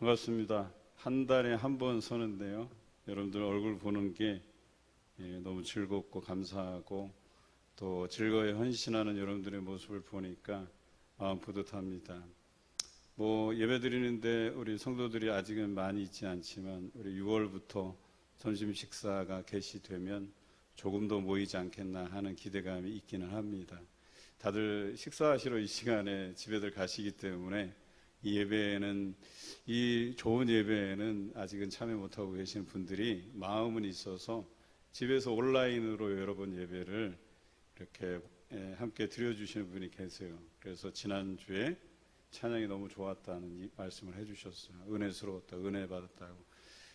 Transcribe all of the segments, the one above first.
반갑습니다. 한 달에 한 번 서는데요. 여러분들 얼굴 보는 게 너무 즐겁고 감사하고 또 즐거워에 헌신하는 여러분들의 모습을 보니까 마음 뿌듯합니다. 예배 드리는데 우리 성도들이 아직은 많이 있지 않지만 우리 6월부터 점심 식사가 개시되면 조금 더 모이지 않겠나 하는 기대감이 있기는 합니다. 다들 식사하시러 이 시간에 집에들 가시기 때문에 이 좋은 예배에는 아직은 참여 못하고 계시는 분들이 마음은 있어서 집에서 온라인으로 여러 번 예배를 이렇게 함께 드려주시는 분이 계세요. 그래서 지난주에 찬양이 너무 좋았다는 이 말씀을 해주셨어요. 은혜스러웠다, 은혜 받았다고.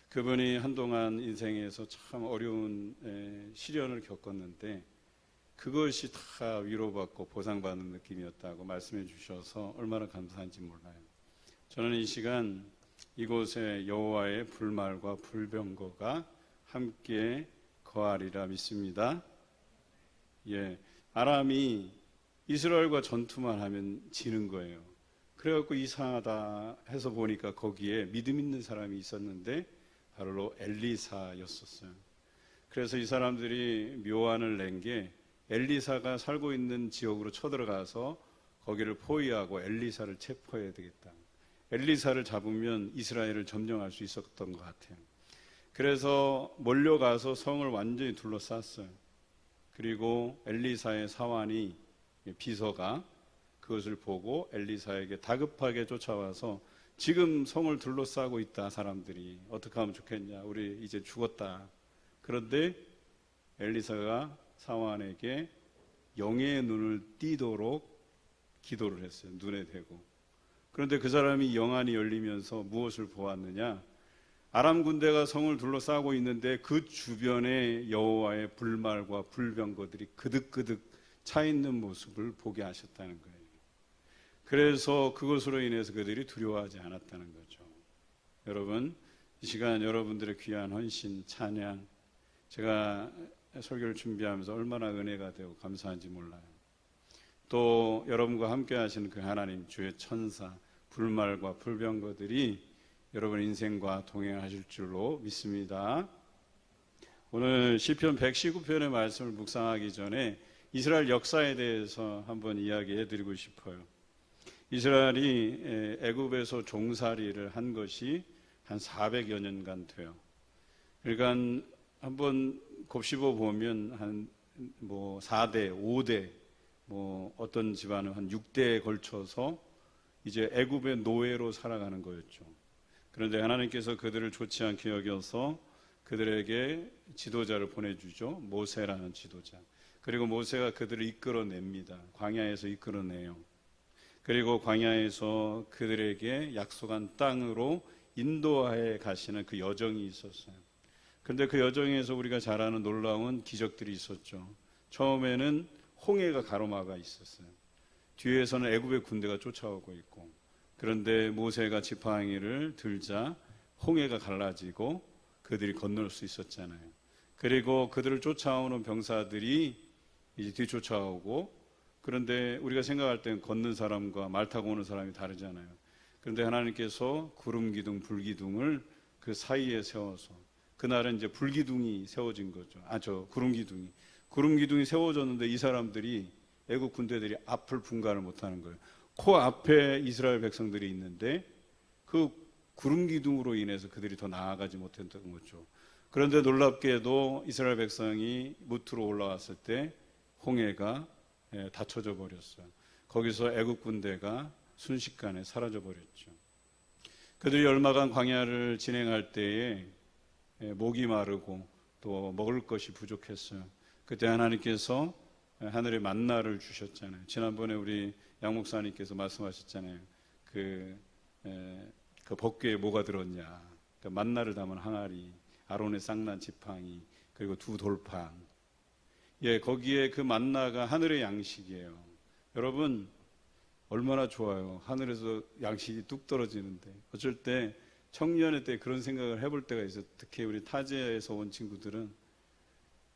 그분이 한동안 인생에서 참 어려운 시련을 겪었는데 그것이 다 위로받고 보상받는 느낌이었다고 말씀해 주셔서 얼마나 감사한지 몰라요. 저는 이 시간 이곳에 여호와의 불말과 불병거가 함께 거하리라 믿습니다. 아람이 이스라엘과 전투만 하면 지는 거예요. 그래갖고 이상하다 해서 보니까 거기에 믿음 있는 사람이 있었는데 바로 엘리사였었어요. 그래서 이 사람들이 묘안을 낸 게 엘리사가 살고 있는 지역으로 쳐들어가서 거기를 포위하고 엘리사를 체포해야 되겠다. 엘리사를 잡으면 이스라엘을 점령할 수 있었던 것 같아요. 그래서 몰려가서 성을 완전히 둘러쌌어요. 그리고 엘리사의 사환이 비서가 그것을 보고 엘리사에게 다급하게 쫓아와서 지금 성을 둘러싸고 있다. 사람들이 어떻게 하면 좋겠냐, 우리 이제 죽었다. 그런데 엘리사가 사환에게 영의 눈을 띄도록 기도를 했어요. 눈에 대고. 그런데 그 사람이 영안이 열리면서 무엇을 보았느냐, 아람 군대가 성을 둘러싸고 있는데 그 주변에 여호와의 불말과 불병거들이 그득그득 차 있는 모습을 보게 하셨다는 거예요. 그래서 그것으로 인해서 그들이 두려워하지 않았다는 거죠. 여러분, 이 시간 여러분들의 귀한 헌신, 찬양, 제가 설교를 준비하면서 얼마나 은혜가 되고 감사한지 몰라요. 또 여러분과 함께 하시는 그 하나님, 주의 천사, 불말과 불병거들이 여러분 인생과 동행하실 줄로 믿습니다. 오늘 시편 119편의 말씀을 묵상하기 전에 이스라엘 역사에 대해서 한번 이야기해 드리고 싶어요. 이스라엘이 애굽에서 종살이를 한 것이 한 400여 년간 돼요. 그러니까 한번 곱씹어 보면 한 4대, 5대, 어떤 집안은 한 6대에 걸쳐서 이제 애굽의 노예로 살아가는 거였죠. 그런데 하나님께서 그들을 좋지 않게 여겨서 그들에게 지도자를 보내주죠. 모세라는 지도자. 그리고 모세가 그들을 이끌어냅니다. 광야에서 이끌어내요. 그리고 광야에서 그들에게 약속한 땅으로 인도하여 가시는 그 여정이 있었어요. 그런데 그 여정에서 우리가 잘 아는 놀라운 기적들이 있었죠. 처음에는 홍해가 가로막아 있었어요. 뒤에서는 애굽의 군대가 쫓아오고 있고, 그런데 모세가 지팡이를 들자 홍해가 갈라지고 그들이 건널 수 있었잖아요. 그리고 그들을 쫓아오는 병사들이 이제 뒤쫓아오고, 그런데 우리가 생각할 때는 걷는 사람과 말 타고 오는 사람이 다르잖아요. 그런데 하나님께서 구름 기둥, 불 기둥을 그 사이에 세워서, 그날은 이제 불 기둥이 세워진 거죠. 구름 기둥이 세워졌는데 이 사람들이, 애국 군대들이 앞을 분간을 못하는 거예요. 코 앞에 이스라엘 백성들이 있는데 그 구름 기둥으로 인해서 그들이 더 나아가지 못했던 거죠. 그런데 놀랍게도 이스라엘 백성이 무트로 올라왔을 때 홍해가 닫혀져 버렸어요. 거기서 애국 군대가 순식간에 사라져 버렸죠. 그들이 얼마간 광야를 진행할 때에 목이 마르고 또 먹을 것이 부족했어요. 그때 하나님께서 하늘의 만나를 주셨잖아요. 지난번에 우리 양 목사님께서 말씀하셨잖아요. 그 법궤에 뭐가 들었냐. 그 만나를 담은 항아리, 아론의 쌍난 지팡이, 그리고 두 돌판. 거기에 그 만나가 하늘의 양식이에요. 여러분, 얼마나 좋아요. 하늘에서 양식이 뚝 떨어지는데. 어쩔 때 청년의 때 그런 생각을 해볼 때가 있어요. 특히 우리 타지에서 온 친구들은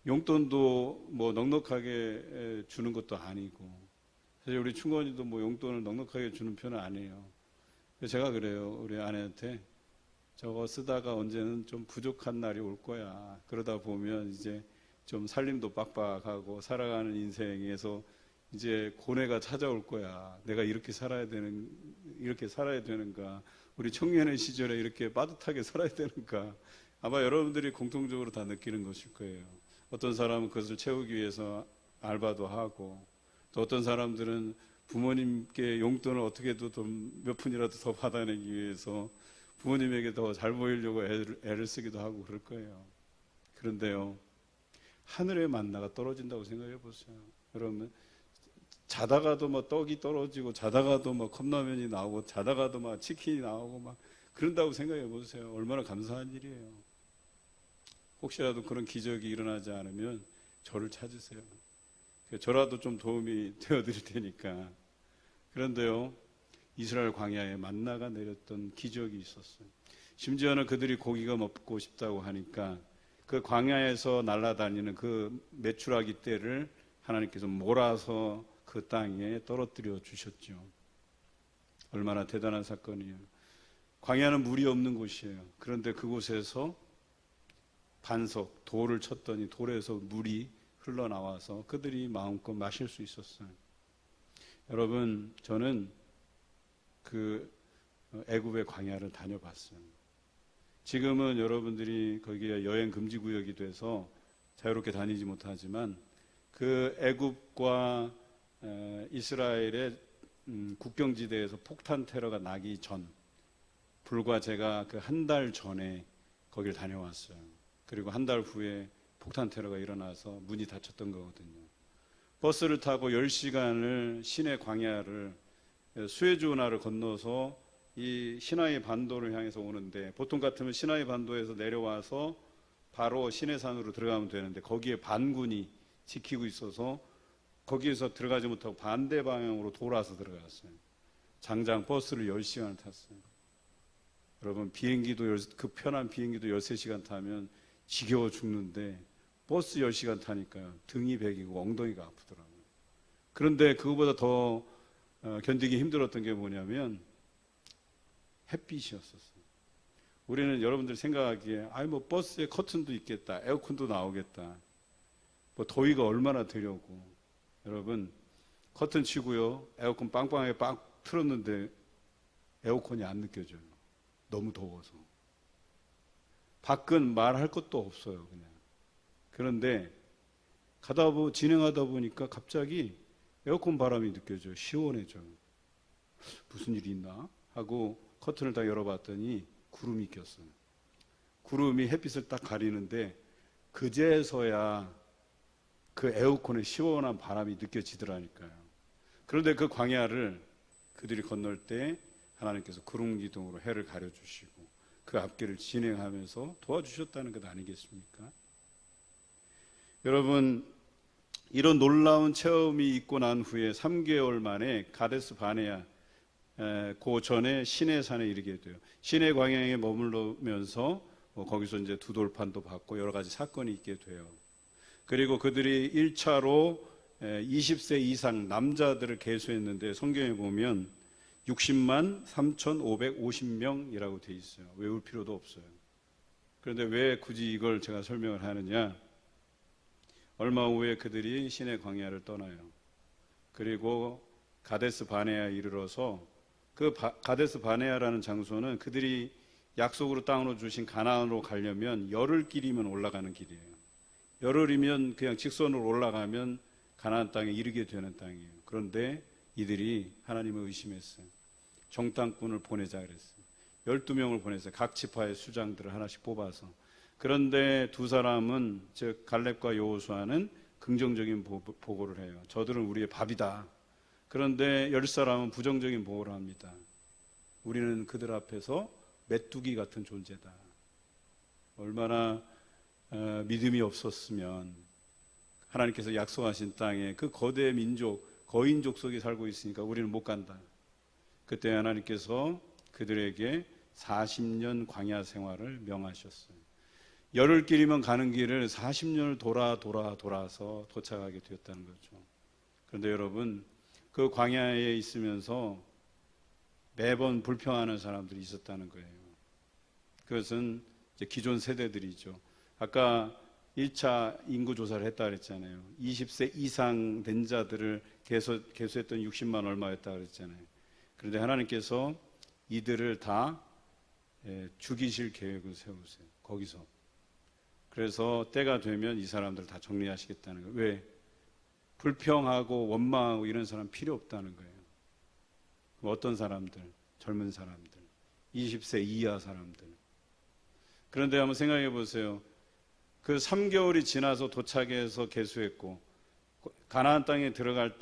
용돈도 넉넉하게 주는 것도 아니고, 사실 우리 충건이도 용돈을 넉넉하게 주는 편은 아니에요. 제가 그래요. 우리 아내한테 저거 쓰다가 언제는 좀 부족한 날이 올 거야. 그러다 보면 이제 좀 살림도 빡빡하고 살아가는 인생에서 이제 고뇌가 찾아올 거야. 내가 이렇게 살아야 되는가? 우리 청년의 시절에 이렇게 빠듯하게 살아야 되는가? 아마 여러분들이 공통적으로 다 느끼는 것일 거예요. 어떤 사람은 그것을 채우기 위해서 알바도 하고, 또 어떤 사람들은 부모님께 용돈을 어떻게든 몇 푼이라도 더 받아내기 위해서 부모님에게 더 잘 보이려고 애를 쓰기도 하고 그럴 거예요. 그런데요, 하늘의 만나가 떨어진다고 생각해 보세요. 여러분, 자다가도 뭐 떡이 떨어지고, 자다가도 뭐 컵라면이 나오고, 자다가도 막 치킨이 나오고 막 그런다고 생각해 보세요. 얼마나 감사한 일이에요. 혹시라도 그런 기적이 일어나지 않으면 저를 찾으세요. 저라도 좀 도움이 되어 드릴 테니까. 그런데요, 이스라엘 광야에 만나가 내렸던 기적이 있었어요. 심지어는 그들이 고기가 먹고 싶다고 하니까 그 광야에서 날아다니는 그 메추라기 떼를 하나님께서 몰아서 그 땅에 떨어뜨려 주셨죠. 얼마나 대단한 사건이에요. 광야는 물이 없는 곳이에요. 그런데 그곳에서 반석, 돌을 쳤더니 돌에서 물이 흘러나와서 그들이 마음껏 마실 수 있었어요. 여러분, 저는 그 애굽의 광야를 다녀봤어요. 지금은 여러분들이 거기에 여행 금지 구역이 돼서 자유롭게 다니지 못하지만 그 애굽과 이스라엘의 국경지대에서 폭탄 테러가 나기 전, 불과 제가 그 한 달 전에 거길 다녀왔어요. 그리고 한 달 후에 폭탄 테러가 일어나서 문이 닫혔던 거거든요. 버스를 타고 10시간을 시내 광야를 수에즈 운하를 건너서 이 시나이 반도를 향해서 오는데, 보통 같으면 시나이 반도에서 내려와서 바로 시내산으로 들어가면 되는데 거기에 반군이 지키고 있어서 거기에서 들어가지 못하고 반대 방향으로 돌아서 들어갔어요. 장장 버스를 10시간을 탔어요. 여러분, 그 편한 비행기도 13시간 타면 지겨워 죽는데 버스 10시간 타니까요, 등이 베기고 엉덩이가 아프더라고요. 그런데 그거보다 더 견디기 힘들었던 게 뭐냐면 햇빛이었었어요. 우리는 여러분들 생각하기에 뭐 버스에 커튼도 있겠다, 에어컨도 나오겠다, 뭐 더위가 얼마나 되려고. 여러분, 커튼 치고요, 에어컨 빵빵하게 빡 틀었는데 에어컨이 안 느껴져요. 너무 더워서. 밖은 말할 것도 없어요, 그냥. 그런데 진행하다 보니까 갑자기 에어컨 바람이 느껴져요. 시원해져요. 무슨 일이 있나 하고 커튼을 다 열어봤더니 구름이 꼈어요. 구름이 햇빛을 딱 가리는데 그제서야 그 에어컨의 시원한 바람이 느껴지더라니까요. 그런데 그 광야를 그들이 건널 때 하나님께서 구름 기둥으로 해를 가려주시고 그 앞길을 진행하면서 도와주셨다는 것 아니겠습니까? 여러분, 이런 놀라운 체험이 있고 난 후에 3개월 만에 가데스 바네아, 그 전에 시내산에 이르게 돼요. 시내 광야에 머물면서 거기서 이제 두돌판도 받고 여러 가지 사건이 있게 돼요. 그리고 그들이 1차로 20세 이상 남자들을 계수했는데 성경에 보면 60만 3,550명이라고 돼 있어요. 외울 필요도 없어요. 그런데 왜 굳이 이걸 제가 설명을 하느냐? 얼마 후에 그들이 시내 광야를 떠나요. 그리고 가데스 바네아에 이르러서 그 가데스 바네아라는 장소는 그들이 약속으로 땅으로 주신 가나안으로 가려면 열흘길이면 올라가는 길이에요. 열흘이면 그냥 직선으로 올라가면 가나안 땅에 이르게 되는 땅이에요. 그런데 이들이 하나님을 의심했어요. 정탐꾼을 보내자 그랬어요. 12명을 보냈어요. 각 지파의 수장들을 하나씩 뽑아서. 그런데 두 사람은, 즉 갈렙과 여호수아는 긍정적인 보고를 해요. 저들은 우리의 밥이다. 그런데 10사람은 부정적인 보고를 합니다. 우리는 그들 앞에서 메뚜기 같은 존재다. 얼마나 믿음이 없었으면 하나님께서 약속하신 땅에 그 거대 민족, 거인족 속에 살고 있으니까 우리는 못 간다. 그때 하나님께서 그들에게 40년 광야 생활을 명하셨어요. 열흘길이면 가는 길을 40년을 돌아서 도착하게 되었다는 거죠. 그런데 여러분, 그 광야에 있으면서 매번 불평하는 사람들이 있었다는 거예요. 그것은 이제 기존 세대들이죠. 아까 1차 인구 조사를 했다 그랬잖아요. 20세 이상 된 자들을 계수했던 60만 얼마였다 그랬잖아요. 그런데 하나님께서 이들을 다 죽이실 계획을 세우세요. 거기서. 그래서 때가 되면 이 사람들 다 정리하시겠다는 거예요. 왜? 불평하고 원망하고 이런 사람 필요 없다는 거예요. 어떤 사람들? 젊은 사람들. 20세 이하 사람들. 그런데 한번 생각해 보세요. 그 3개월이 지나서 도착해서 계수했고 가나안 땅에 들어갈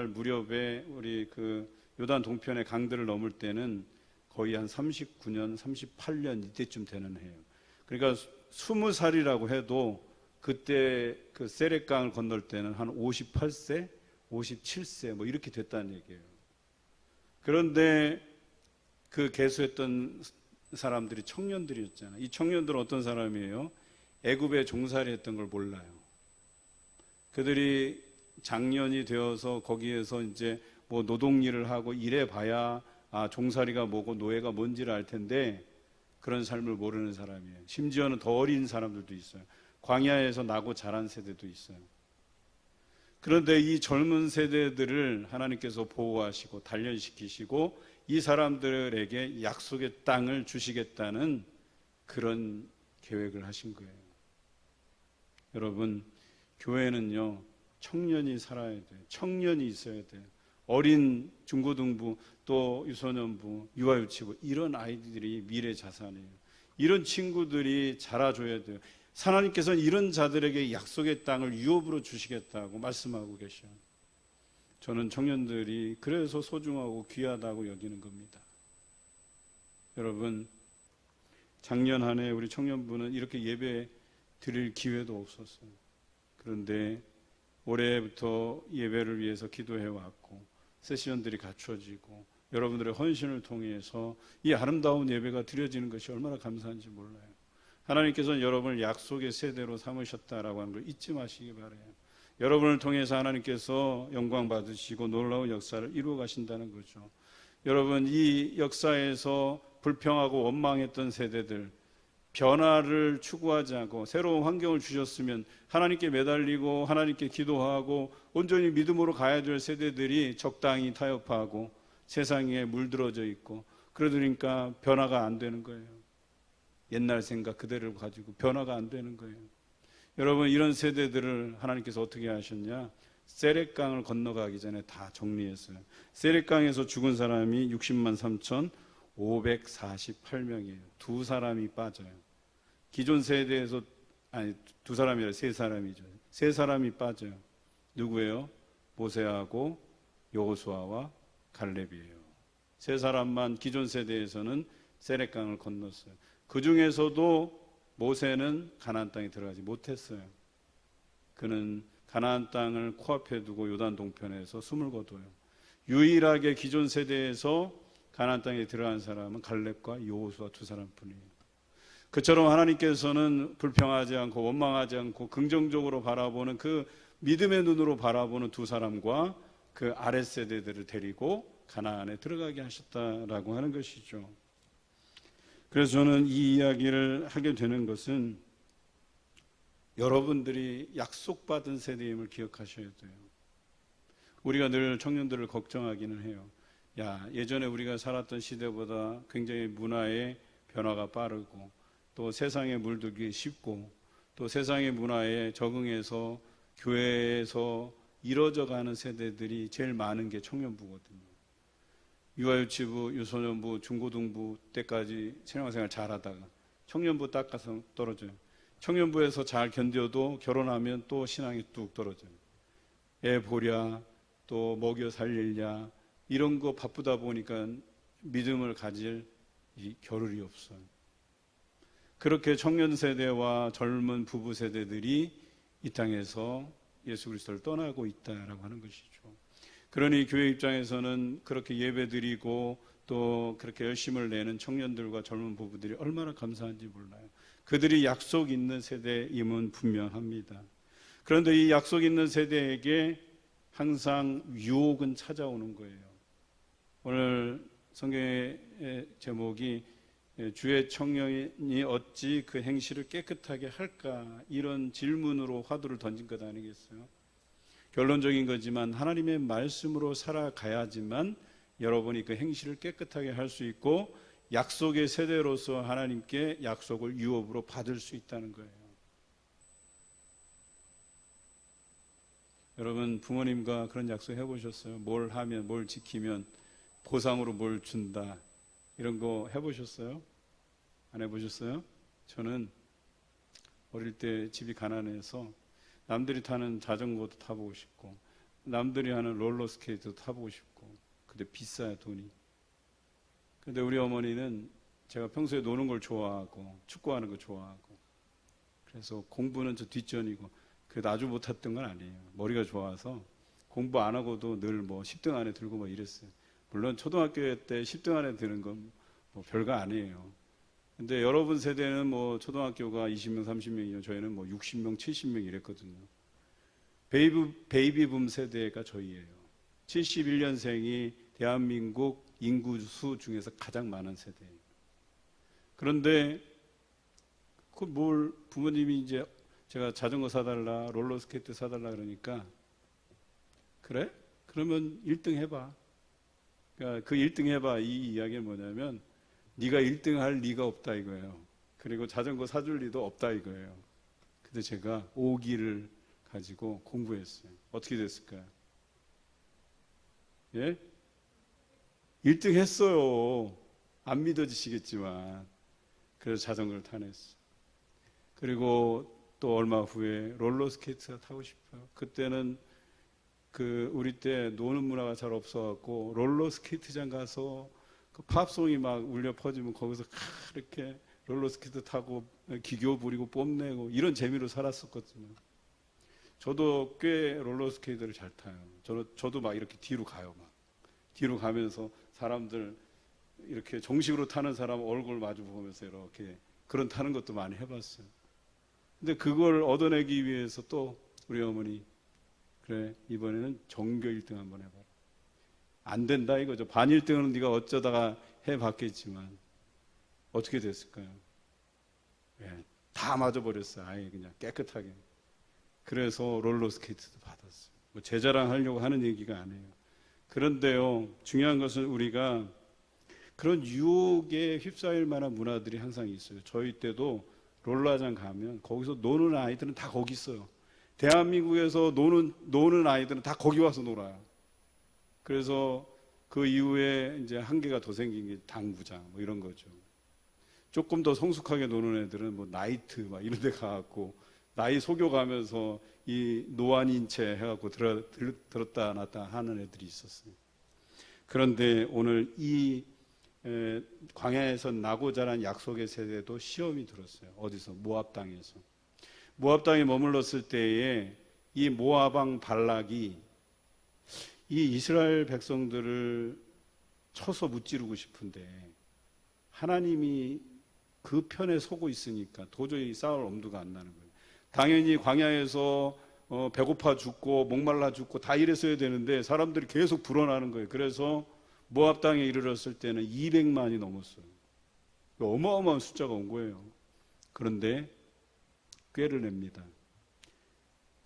무렵에 우리 그 요단 동편의 강들을 넘을 때는 거의 한 39년, 38년 이때쯤 되는 해예요. 그러니까 20살이라고 해도 그때 그 세렛강을 건널 때는 한 58세, 57세 뭐 이렇게 됐다는 얘기예요. 그런데 그 계수했던 사람들이 청년들이었잖아요. 이 청년들은 어떤 사람이에요? 애굽에 종살이 했던 걸 몰라요. 그들이 장년이 되어서 거기에서 이제 뭐 노동일을 하고 일해 봐야 종살이가 뭐고 노예가 뭔지를 알 텐데 그런 삶을 모르는 사람이에요. 심지어는 더 어린 사람들도 있어요. 광야에서 나고 자란 세대도 있어요. 그런데 이 젊은 세대들을 하나님께서 보호하시고 단련시키시고 이 사람들에게 약속의 땅을 주시겠다는 그런 계획을 하신 거예요. 여러분, 교회는요, 청년이 살아야 돼요. 청년이 있어야 돼요. 어린 중고등부, 또 유소년부, 유아유치부 이런 아이들이 미래 자산이에요. 이런 친구들이 자라줘야 돼요. 하나님께서는 이런 자들에게 약속의 땅을 유업으로 주시겠다고 말씀하고 계셔요. 저는 청년들이 그래서 소중하고 귀하다고 여기는 겁니다. 여러분, 작년 한 해 우리 청년부는 이렇게 예배 드릴 기회도 없었어요. 그런데 올해부터 예배를 위해서 기도해 왔고 세션들이 갖춰지고 여러분들의 헌신을 통해서 이 아름다운 예배가 드려지는 것이 얼마나 감사한지 몰라요. 하나님께서는 여러분을 약속의 세대로 삼으셨다라고 하는 걸 잊지 마시기 바라요. 여러분을 통해서 하나님께서 영광 받으시고 놀라운 역사를 이루어 가신다는 거죠. 여러분, 이 역사에서 불평하고 원망했던 세대들, 변화를 추구하지 않고 새로운 환경을 주셨으면 하나님께 매달리고 하나님께 기도하고 온전히 믿음으로 가야 될 세대들이 적당히 타협하고 세상에 물들어져 있고 그러니까 변화가 안 되는 거예요. 옛날 생각 그대로 가지고 변화가 안 되는 거예요. 여러분, 이런 세대들을 하나님께서 어떻게 하셨냐? 세렛강을 건너가기 전에 다 정리했어요. 세렛강에서 죽은 사람이 60만 3,548명이에요. 두 사람이 빠져요. 기존 세대에서 두 사람이 아니라 세 사람이죠. 세 사람이 빠져요. 누구예요? 모세하고 여호수아와 갈렙이에요. 세 사람만 기존 세대에서는 세렛강을 건넜어요. 그 중에서도 모세는 가나안 땅에 들어가지 못했어요. 그는 가나안 땅을 코앞에 두고 요단 동편에서 숨을 거둬요. 유일하게 기존 세대에서 가나안 땅에 들어간 사람은 갈렙과 여호수아 두 사람뿐이에요. 그처럼 하나님께서는 불평하지 않고 원망하지 않고 긍정적으로 바라보는 그 믿음의 눈으로 바라보는 두 사람과 그 아랫 세대들을 데리고 가나안에 들어가게 하셨다라고 하는 것이죠. 그래서 저는 이 이야기를 하게 되는 것은 여러분들이 약속받은 세대임을 기억하셔야 돼요. 우리가 늘 청년들을 걱정하기는 해요. 예전에 우리가 살았던 시대보다 굉장히 문화의 변화가 빠르고 또 세상에 물들기 쉽고 또 세상의 문화에 적응해서 교회에서 이루어져가는 세대들이 제일 많은 게 청년부거든요. 유아유치부, 유소년부, 중고등부 때까지 신앙생활 잘하다가 청년부 딱 가서 떨어져요. 청년부에서 잘 견뎌도 결혼하면 또 신앙이 뚝 떨어져요. 애 보랴, 또 먹여 살리랴 이런 거 바쁘다 보니까 믿음을 가질 이 겨를이 없어요. 그렇게 청년 세대와 젊은 부부 세대들이 이 땅에서 예수 그리스도를 떠나고 있다라고 하는 것이죠. 그러니 교회 입장에서는 그렇게 예배드리고 또 그렇게 열심을 내는 청년들과 젊은 부부들이 얼마나 감사한지 몰라요. 그들이 약속 있는 세대임은 분명합니다. 그런데 이 약속 있는 세대에게 항상 유혹은 찾아오는 거예요. 오늘 성경의 제목이 주의 청년이 어찌 그 행실을 깨끗하게 할까, 이런 질문으로 화두를 던진 것 아니겠어요? 결론적인 거지만 하나님의 말씀으로 살아가야지만 여러분이 그 행실을 깨끗하게 할 수 있고 약속의 세대로서 하나님께 약속을 유업으로 받을 수 있다는 거예요. 여러분 부모님과 그런 약속 해보셨어요? 뭘 하면, 뭘 지키면 보상으로 뭘 준다, 이런 거 해보셨어요? 안 해보셨어요? 저는 어릴 때 집이 가난해서 남들이 타는 자전거도 타보고 싶고 남들이 하는 롤러스케이트도 타보고 싶고, 근데 비싸요 돈이. 근데 우리 어머니는 제가 평소에 노는 걸 좋아하고 축구하는 거 좋아하고, 그래서 공부는 저 뒷전이고, 그래도 아주 못했던 건 아니에요. 머리가 좋아서 공부 안 하고도 늘 뭐 10등 안에 들고 뭐 이랬어요. 물론 초등학교 때 10등 안에 드는 건 뭐 별거 아니에요. 근데 여러분 세대는 뭐 초등학교가 20명, 30명이요. 저희는 뭐 60명, 70명 이랬거든요. 베이비붐 세대가 저희예요. 71년생이 대한민국 인구수 중에서 가장 많은 세대예요. 그런데 그 뭘 부모님이 이제 제가 자전거 사달라, 롤러스케이트 사달라 그러니까, 그래? 그러면 1등 해봐. 그러니까 그 1등 해봐, 이 이야기는 뭐냐면 네가 1등 할 리가 없다 이거예요. 그리고 자전거 사줄 리도 없다 이거예요. 근데 제가 오기를 가지고 공부했어요. 어떻게 됐을까요? 예? 1등 했어요. 안 믿어지시겠지만. 그래서 자전거를 타냈어요. 그리고 또 얼마 후에 롤러스케이트가 타고 싶어요. 그때는 그 우리 때 노는 문화가 잘 없어갖고 롤러스케이트장 가서 그 팝송이 막 울려 퍼지면 거기서 이렇게 롤러스케이트 타고 기교 부리고 뽐내고 이런 재미로 살았었거든요. 저도 꽤 롤러스케이트를 잘 타요. 저도 막 이렇게 뒤로 가요. 막 뒤로 가면서 사람들 이렇게 정식으로 타는 사람 얼굴 마주 보면서 이렇게 그런 타는 것도 많이 해봤어요. 근데 그걸 얻어내기 위해서 또 우리 어머니, 그래 이번에는 전교 1등 한번 해봐라. 안 된다 이거죠. 반 1등은 네가 어쩌다가 해봤겠지만 어떻게 됐을까요? 예, 다 맞아버렸어요. 아예 그냥 깨끗하게. 그래서 롤러스케이트도 받았어요. 뭐 제 자랑하려고 하는 얘기가 아니에요. 그런데요, 중요한 것은 우리가 그런 유혹에 휩싸일 만한 문화들이 항상 있어요. 저희 때도 롤러장 가면 거기서 노는 아이들은 다 거기 있어요. 대한민국에서 노는 아이들은 다 거기 와서 놀아요. 그래서 그 이후에 이제 한계가 더 생긴 게 당구장 뭐 이런 거죠. 조금 더 성숙하게 노는 애들은 뭐 나이트 막 이런 데 가갖고 나이 속여가면서 이 노안인 채 해갖고 들었다 놨다 하는 애들이 있었어요. 그런데 오늘 이 광야에서 나고 자란 약속의 세대도 시험이 들었어요. 어디서? 모압 땅에서. 모압 땅에 머물렀을 때에 이 모압 왕 발락이 이 이스라엘 백성들을 쳐서 무찌르고 싶은데 하나님이 그 편에 서고 있으니까 도저히 싸울 엄두가 안 나는 거예요. 당연히 광야에서 배고파 죽고 목말라 죽고 다 이랬어야 되는데 사람들이 계속 불어나는 거예요. 그래서 모압 땅에 이르렀을 때는 200만이 넘었어요. 어마어마한 숫자가 온 거예요. 그런데 꾀를 냅니다.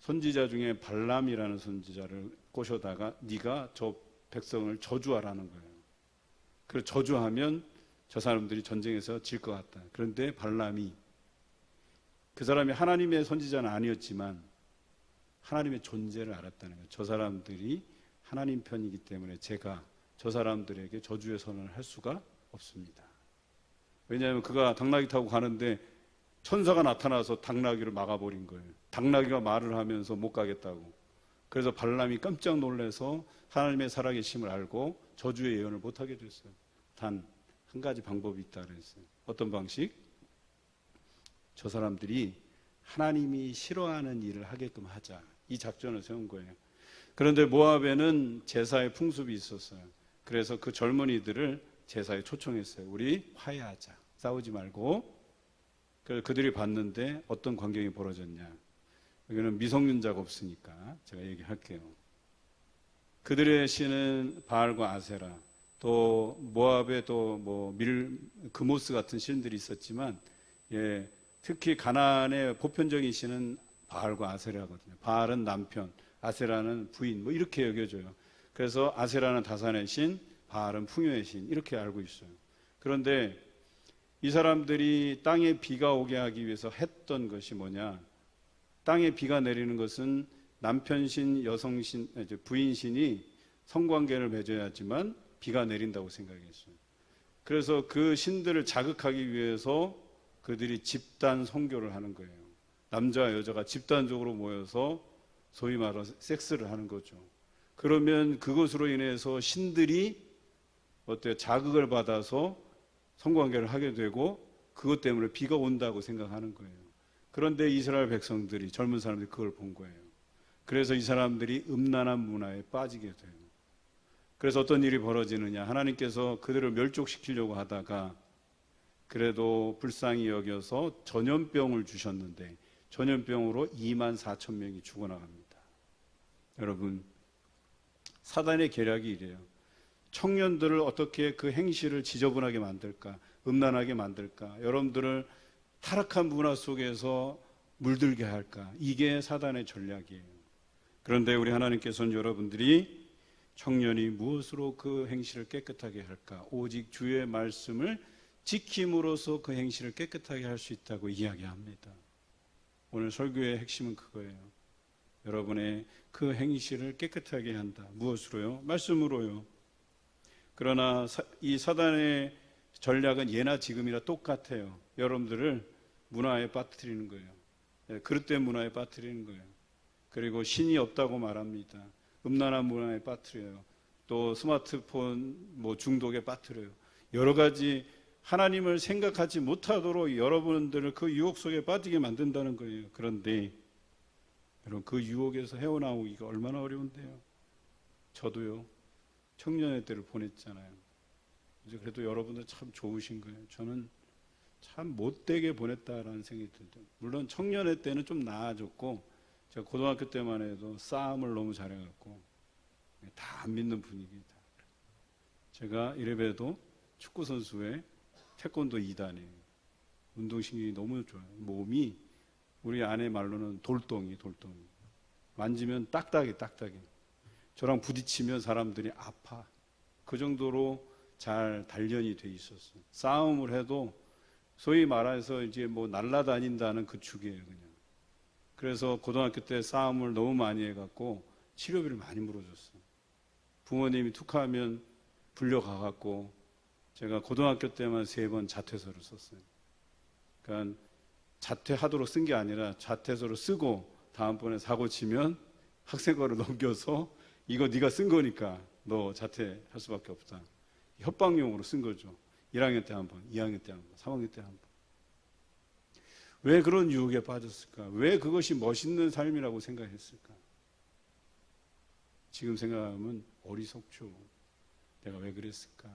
선지자 중에 발람이라는 선지자를 꼬셔다가 네가 저 백성을 저주하라는 거예요. 그래서 저주하면 저 사람들이 전쟁에서 질 것 같다. 그런데 발람이, 그 사람이 하나님의 선지자는 아니었지만 하나님의 존재를 알았다는 거예요. 저 사람들이 하나님 편이기 때문에 제가 저 사람들에게 저주의 선언을 할 수가 없습니다. 왜냐하면 그가 당나귀 타고 가는데 천사가 나타나서 당나귀를 막아버린 거예요. 당나귀가 말을 하면서 못 가겠다고. 그래서 발람이 깜짝 놀라서 하나님의 살아계심을 알고 저주의 예언을 못하게 됐어요. 단 한 가지 방법이 있다 그랬어요. 어떤 방식? 저 사람들이 하나님이 싫어하는 일을 하게끔 하자. 이 작전을 세운 거예요. 그런데 모압에는 제사의 풍습이 있었어요. 그래서 그 젊은이들을 제사에 초청했어요. 우리 화해하자. 싸우지 말고. 그래서 그들이 봤는데 어떤 광경이 벌어졌냐. 여기는 미성년자가 없으니까 제가 얘기할게요. 그들의 신은 바알과 아세라, 또 모압에 또 뭐 그모스 같은 신들이 있었지만, 예, 특히 가나안의 보편적인 신은 바알과 아세라거든요. 바알은 남편, 아세라는 부인, 뭐 이렇게 여겨져요. 그래서 아세라는 다산의 신, 바알은 풍요의 신, 이렇게 알고 있어요. 그런데 이 사람들이 땅에 비가 오게 하기 위해서 했던 것이 뭐냐? 땅에 비가 내리는 것은 남편신, 여성신, 부인신이 성관계를 맺어야지만 비가 내린다고 생각했어요. 그래서 그 신들을 자극하기 위해서 그들이 집단 선교를 하는 거예요. 남자와 여자가 집단적으로 모여서 소위 말해서 섹스를 하는 거죠. 그러면 그것으로 인해서 신들이 자극을 받아서 성관계를 하게 되고 그것 때문에 비가 온다고 생각하는 거예요. 그런데 이스라엘 백성들이, 젊은 사람들이 그걸 본 거예요. 그래서 이 사람들이 음란한 문화에 빠지게 돼요. 그래서 어떤 일이 벌어지느냐, 하나님께서 그들을 멸족시키려고 하다가 그래도 불쌍히 여겨서 전염병을 주셨는데 전염병으로 2만 4천 명이 죽어나갑니다. 여러분, 사단의 계략이 이래요. 청년들을 어떻게 그 행실을 지저분하게 만들까, 음란하게 만들까, 여러분들을 타락한 문화 속에서 물들게 할까, 이게 사단의 전략이에요. 그런데 우리 하나님께서는 여러분들이 청년이 무엇으로 그 행실을 깨끗하게 할까, 오직 주의 말씀을 지킴으로써 그 행실을 깨끗하게 할 수 있다고 이야기합니다. 오늘 설교의 핵심은 그거예요. 여러분의 그 행실을 깨끗하게 한다. 무엇으로요? 말씀으로요. 그러나 이 사단의 전략은 예나 지금이나 똑같아요. 여러분들을 문화에 빠뜨리는 거예요. 그릇된 문화에 빠뜨리는 거예요. 그리고 신이 없다고 말합니다. 음란한 문화에 빠뜨려요. 또 스마트폰 중독에 빠뜨려요. 여러 가지 하나님을 생각하지 못하도록 여러분들을 그 유혹 속에 빠지게 만든다는 거예요. 그런데 여러분, 그 유혹에서 헤어나오기가 얼마나 어려운데요. 저도요, 청년의 때를 보냈잖아요. 그래도 여러분들 참 좋으신 거예요. 저는 참 못되게 보냈다라는 생각이 들죠. 물론 청년의 때는 좀 나아졌고, 제가 고등학교 때만 해도 싸움을 너무 잘해갖고 다 안 믿는 분위기다. 제가 이래봬도 축구선수에 태권도 2단이에요. 운동신경이 너무 좋아요. 몸이 우리 아내 말로는 돌덩이. 만지면 딱딱해. 저랑 부딪히면 사람들이 아파. 그 정도로 잘 단련이 돼 있었어요. 싸움을 해도 소위 말해서 이제 날아다닌다는 그 축이에요, 그냥. 그래서 고등학교 때 싸움을 너무 많이 해갖고 치료비를 많이 물어줬어요. 부모님이 툭하면 불려가갖고 제가 고등학교 때만 3번 자퇴서를 썼어요. 그러니까 자퇴하도록 쓴 게 아니라 자퇴서를 쓰고 다음번에 사고 치면 학생과를 넘겨서 이거 네가 쓴 거니까 너 자퇴할 수밖에 없다. 협박용으로 쓴 거죠. 1학년 때 한 번, 2학년 때 한 번, 3학년 때 한 번. 왜 그런 유혹에 빠졌을까? 왜 그것이 멋있는 삶이라고 생각했을까? 지금 생각하면 어리석죠. 내가 왜 그랬을까?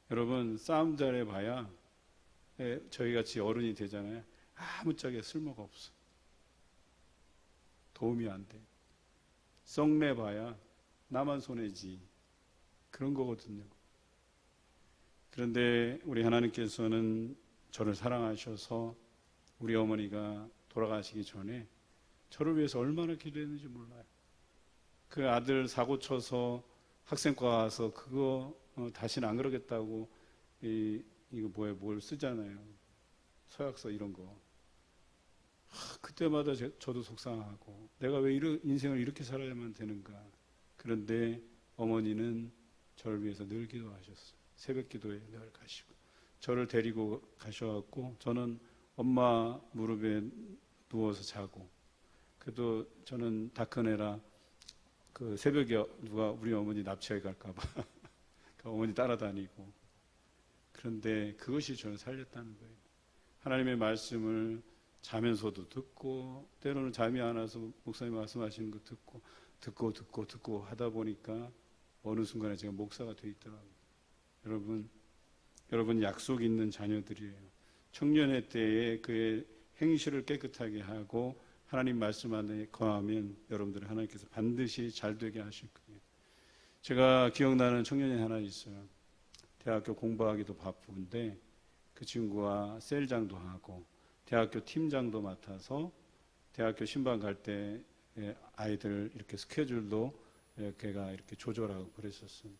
여러분, 싸움 잘해봐야 저희같이 어른이 되잖아요. 아무짝에 쓸모가 없어. 도움이 안 돼. 썩내봐야 나만 손해지. 그런 거거든요. 그런데 우리 하나님께서는 저를 사랑하셔서 우리 어머니가 돌아가시기 전에 저를 위해서 얼마나 기도했는지 몰라요. 그 아들 사고 쳐서 학생과 와서 그거 다시는 안 그러겠다고 이거 뭘 쓰잖아요. 서약서 이런 거. 그때마다 저도 속상하고 내가 왜 인생을 이렇게 살아야만 되는가. 그런데 어머니는 저를 위해서 늘 기도하셨어요. 새벽 기도에 늘 가시고 저를 데리고 가셔갖고 저는 엄마 무릎에 누워서 자고, 그래도 저는 다 큰 애라 그 새벽에 누가 우리 어머니 납치해 갈까봐 그 어머니 따라다니고. 그런데 그것이 저를 살렸다는 거예요. 하나님의 말씀을 자면서도 듣고, 때로는 잠이 안 와서 목사님 말씀하시는 거 듣고 하다 보니까 어느 순간에 제가 목사가 돼 있더라고요. 여러분 약속 있는 자녀들이에요. 청년의 때에 그의 행실을 깨끗하게 하고 하나님 말씀 안에 거하면 여러분들 하나님께서 반드시 잘 되게 하실 거예요. 제가 기억나는 청년이 하나 있어요. 대학교 공부하기도 바쁜데 그 친구와 셀장도 하고 대학교 팀장도 맡아서 대학교 신방 갈 때 아이들 이렇게 스케줄도 걔가 이렇게 조절하고 그랬었어요.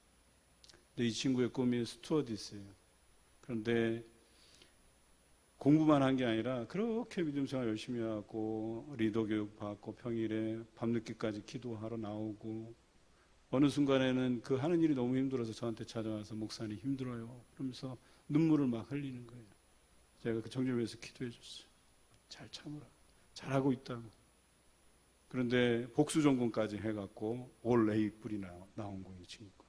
근데 이 친구의 꿈이 스튜어디스예요. 그런데 공부만 한 게 아니라 그렇게 믿음 생활 열심히 하고 리더 교육 받고 평일에 밤늦게까지 기도하러 나오고 어느 순간에는 그 하는 일이 너무 힘들어서 저한테 찾아와서 목사님 힘들어요. 그러면서 눈물을 막 흘리는 거예요. 제가 그 정죄면서 기도해 줬어요. 잘 참으라. 잘하고 있다고. 그런데 복수 전공까지 해갖고 올 A 뿔이 나온 거예요, 이 친구가.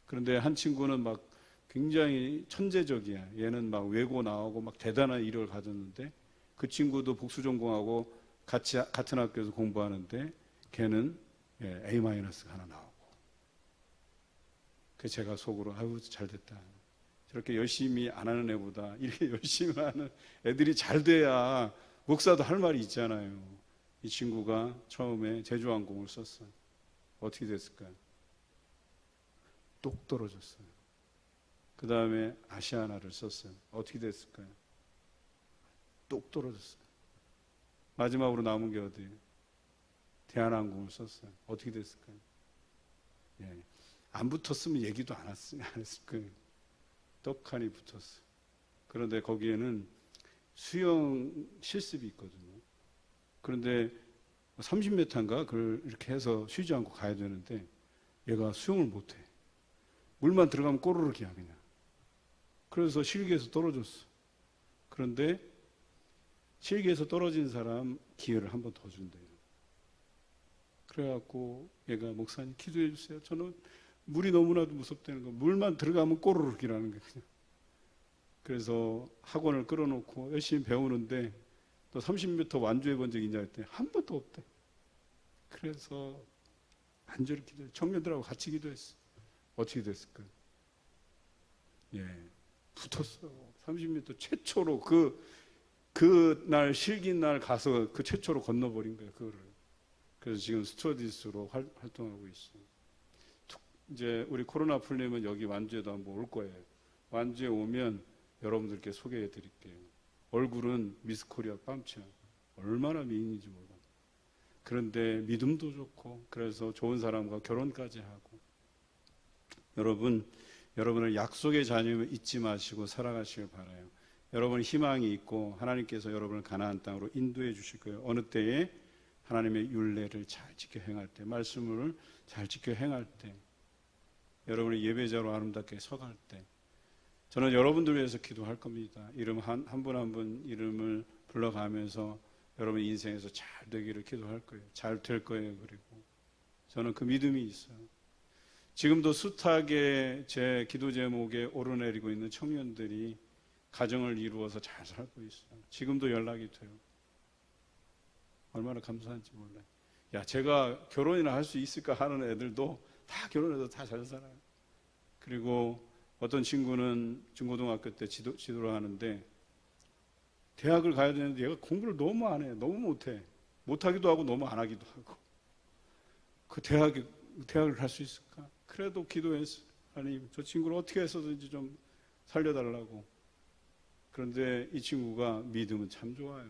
그런데 한 친구는 막 굉장히 천재적이야. 얘는 막 외고 나오고 막 대단한 이력을 가졌는데 그 친구도 복수 전공하고 같은 학교에서 공부하는데 걔는 A-가 하나 나오고. 그 제가 속으로 아유 잘 됐다. 저렇게 열심히 안 하는 애보다 이렇게 열심히 하는 애들이 잘 돼야 목사도 할 말이 있잖아요. 이 친구가 처음에 제주항공을 썼어요. 어떻게 됐을까요? 똑 떨어졌어요. 그 다음에 아시아나를 썼어요. 어떻게 됐을까요? 똑 떨어졌어요. 마지막으로 남은 게 어디예요? 대한항공을 썼어요. 어떻게 됐을까요? 안 붙었으면 얘기도 안 했을 거예요. 떡하니 붙었어요. 그런데 거기에는 수영 실습이 있거든요. 그런데 30m인가 그걸 이렇게 해서 쉬지 않고 가야 되는데 얘가 수영을 못해. 물만 들어가면 꼬르륵이야 그냥. 그래서 실기에서 떨어졌어. 그런데 실기에서 떨어진 사람 기회를 한 번 더 준대요. 그래갖고 얘가 목사님 기도해 주세요. 저는 물이 너무나도 무섭다는 거. 물만 들어가면 꼬르륵이라는 거예요. 그냥. 그래서 학원을 끌어놓고 열심히 배우는데 또 30m 완주해 본 적이 있냐 했더니 한 번도 없대. 그래서 간절히 기도해. 청년들하고 같이 기도했어. 어떻게 됐을까요? 붙었어. 30m 최초로 그날 실긴 날 가서 그 최초로 건너버린 거예요. 그거를. 그래서 지금 스튜어디스로 활동하고 있어요. 이제 우리 코로나 풀리면 여기 완주에도 한번 올 거예요. 완주에 오면 여러분들께 소개해 드릴게요. 얼굴은 미스 코리아 빰치야. 얼마나 미인인지 몰라. 그런데 믿음도 좋고 그래서 좋은 사람과 결혼까지 하고 여러분을 약속의 자녀임을 잊지 마시고 살아가시길 바라요. 여러분 희망이 있고 하나님께서 여러분을 가나안 땅으로 인도해 주실 거예요. 어느 때에 하나님의 율례를 잘 지켜 행할 때, 말씀을 잘 지켜 행할 때, 여러분의 예배자로 아름답게 서갈 때, 저는 여러분들 위해서 기도할 겁니다. 이름 한 분 한 분 이름을 불러가면서 여러분 인생에서 잘 되기를 기도할 거예요. 잘 될 거예요. 그리고 저는 그 믿음이 있어요. 지금도 숱하게 제 기도 제목에 오르내리고 있는 청년들이 가정을 이루어서 잘 살고 있어요. 지금도 연락이 돼요. 얼마나 감사한지 몰라요. 야, 제가 결혼이나 할 수 있을까 하는 애들도 다 결혼해서 다 잘 살아요. 그리고 어떤 친구는 중고등학교 때 지도를 하는데 대학을 가야 되는데 얘가 공부를 너무 안 해. 너무 못해. 못하기도 하고 너무 안 하기도 하고. 그 대학을 갈 수 있을까? 그래도 기도했어요. 하나님, 저 친구를 어떻게 해서든지 좀 살려달라고. 그런데 이 친구가 믿음은 참 좋아요.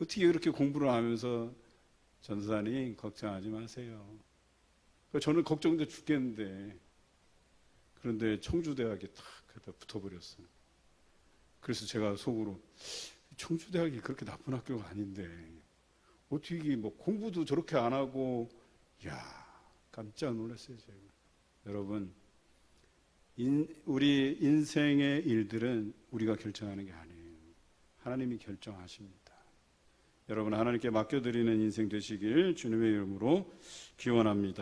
어떻게 그렇게 공부를 하면서 전사님 걱정하지 마세요. 저는 걱정돼 죽겠는데 그런데 청주대학에 탁 붙어버렸어요. 그래서 제가 속으로 청주대학이 그렇게 나쁜 학교가 아닌데 어떻게 뭐 공부도 저렇게 안 하고 깜짝 놀랐어요. 제가. 여러분 우리 인생의 일들은 우리가 결정하는 게 아니에요. 하나님이 결정하십니다. 여러분 하나님께 맡겨드리는 인생 되시길 주님의 이름으로 기원합니다.